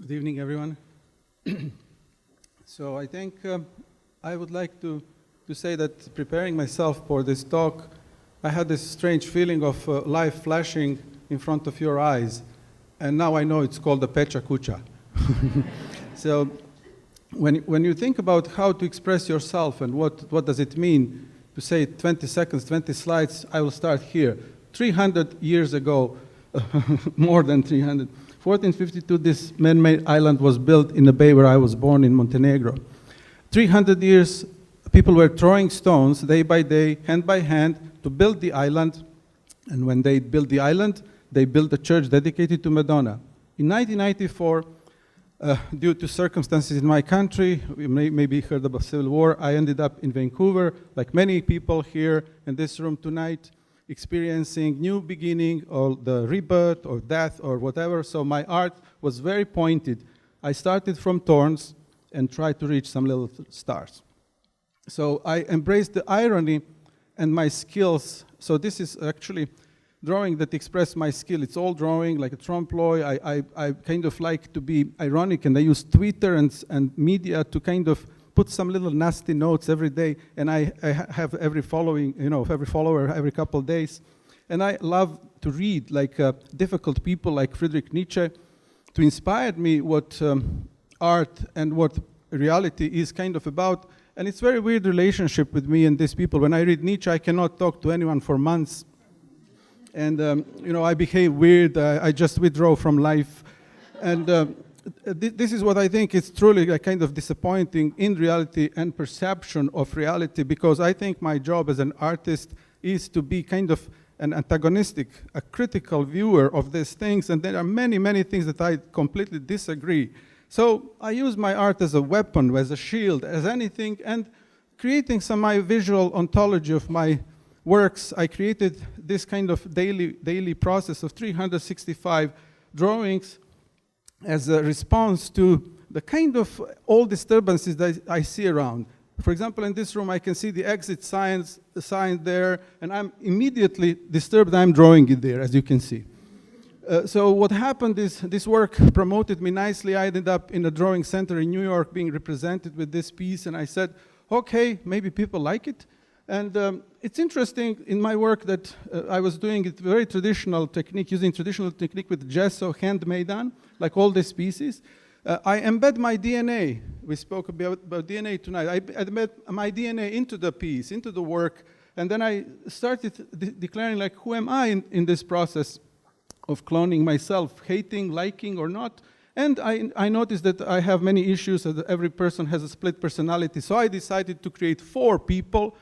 Good evening, everyone. So I think I would like to say that preparing myself for this talk, I had this strange feeling of life flashing in front of your eyes. And now I know it's called the PechaKucha. So when you think about how to express yourself and what does it mean to say 20 seconds, 20 slides, I will start here. 300 years ago, more than 300, 1452, this man-made island was built in the bay where I was born in Montenegro. 300 years, people were throwing stones day by day, hand by hand, to build the island. And when they built the island, they built a church dedicated to Madonna. In 1994, due to circumstances in my country, we maybe heard about civil war, I ended up in Vancouver, like many people here in this room tonight, experiencing new beginning or the rebirth or death or whatever. So my art was very pointed. I started from thorns and tried to reach some little stars. So I embraced the irony and my skills. So this is actually drawing that express my skill. It's all drawing like a trompe-l'oeil. I kind of like to be ironic, and I use Twitter and media to kind of put some little nasty notes every day, and I have every follower every couple of days. And I love to read like difficult people like Friedrich Nietzsche to inspire me what art and what reality is kind of about. And it's a very weird relationship with me and these people. When I read Nietzsche, I cannot talk to anyone for months. And I behave weird, I just withdraw from life. And this is what I think is truly a kind of disappointing in reality and perception of reality, because I think my job as an artist is to be kind of an antagonistic, a critical viewer of these things, and there are many, many things that I completely disagree. So I use my art as a weapon, as a shield, as anything, and creating some my visual ontology of my works, I created this kind of daily process of 365 drawings as a response to the kind of all disturbances that I see around. For example, in this room, I can see the exit sign there, and I'm immediately disturbed. I'm drawing it there, as you can see. So what happened is this work promoted me nicely. I ended up in a drawing center in New York being represented with this piece, and I said, okay, maybe people like it. And it's interesting in my work that I was doing it very traditional technique, using traditional technique with gesso, handmade on, like all these pieces. I embed my DNA. We spoke about DNA tonight. I embed my DNA into the piece, into the work, and then I started declaring, like, who am I in this process of cloning myself, hating, liking, or not? And I noticed that I have many issues, that every person has a split personality, so I decided to create 4 people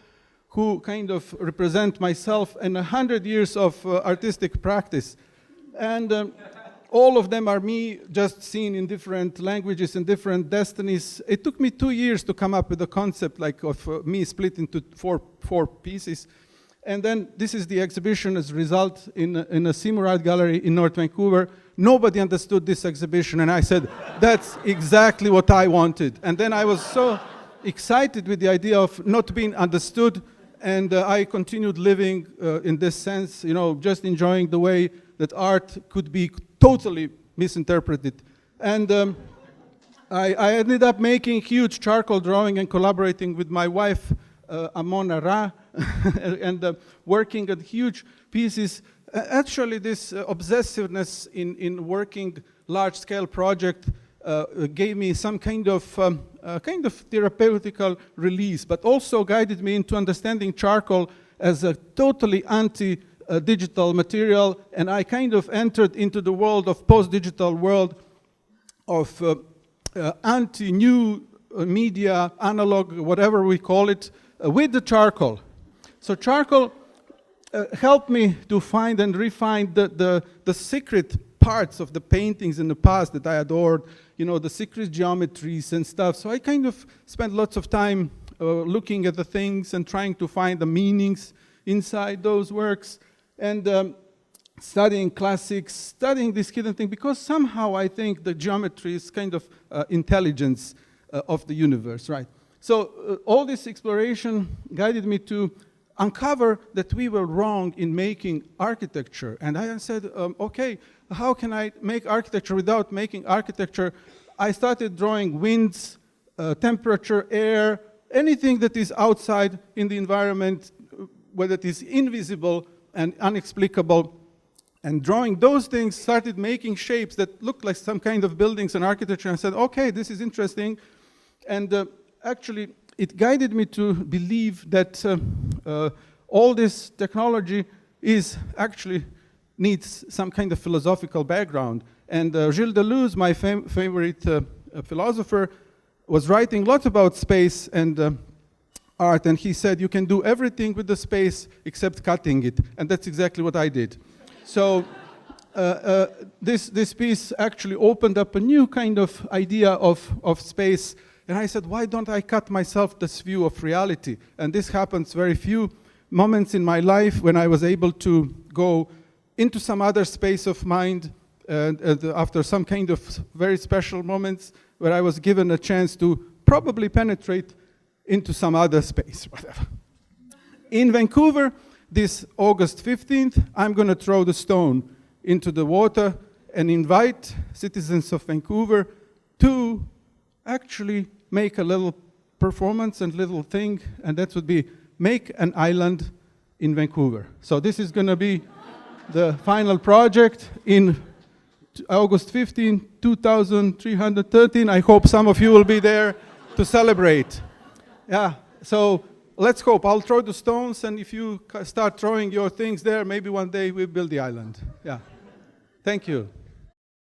who kind of represent myself and 100 years of artistic practice. And all of them are me, just seen in different languages and different destinies. It took me 2 years to come up with the concept like of me split into four pieces. And then this is the exhibition as a result in a Seymour Art Gallery in North Vancouver. Nobody understood this exhibition, and I said, that's exactly what I wanted. And then I was so excited with the idea of not being understood. And I continued living in this sense, just enjoying the way that art could be totally misinterpreted. And I ended up making huge charcoal drawing and collaborating with my wife, Amona Ra, and working on huge pieces. Actually, this obsessiveness in working large-scale project gave me some kind of therapeutical release, but also guided me into understanding charcoal as a totally anti-digital material, and I kind of entered into the world of post-digital world of anti-new media, analog, whatever we call it, with the charcoal. So charcoal helped me to find and refine the secret parts of the paintings in the past that I adored, the secret geometries and stuff. So I kind of spent lots of time looking at the things and trying to find the meanings inside those works, and studying classics, studying this hidden thing, because somehow I think the geometry is kind of intelligence of the universe, right? So all this exploration guided me to uncover that we were wrong in making architecture. And I said, okay, how can I make architecture without making architecture? I started drawing winds, temperature, air, anything that is outside in the environment, whether it is invisible and inexplicable. And drawing those things, started making shapes that looked like some kind of buildings and architecture. And I said, okay, this is interesting. And actually, it guided me to believe that all this technology is actually needs some kind of philosophical background. And Gilles Deleuze, my favorite philosopher, was writing a lot about space and art, and he said you can do everything with the space except cutting it, and that's exactly what I did. So this piece actually opened up a new kind of idea of space, and I said, why don't I cut myself this view of reality? And this happens very few moments in my life when I was able to go into some other space of mind, and after some kind of very special moments where I was given a chance to probably penetrate into some other space, whatever. In Vancouver, this August 15th, I'm going to throw the stone into the water and invite citizens of Vancouver to actually make a little performance and little thing, and that would be make an island in Vancouver. So this is going to be the final project in August 15, 2313. I hope some of you will be there to celebrate. Yeah, so let's hope. I'll throw the stones, and if you start throwing your things there, maybe one day we'll build the island. Yeah. Thank you.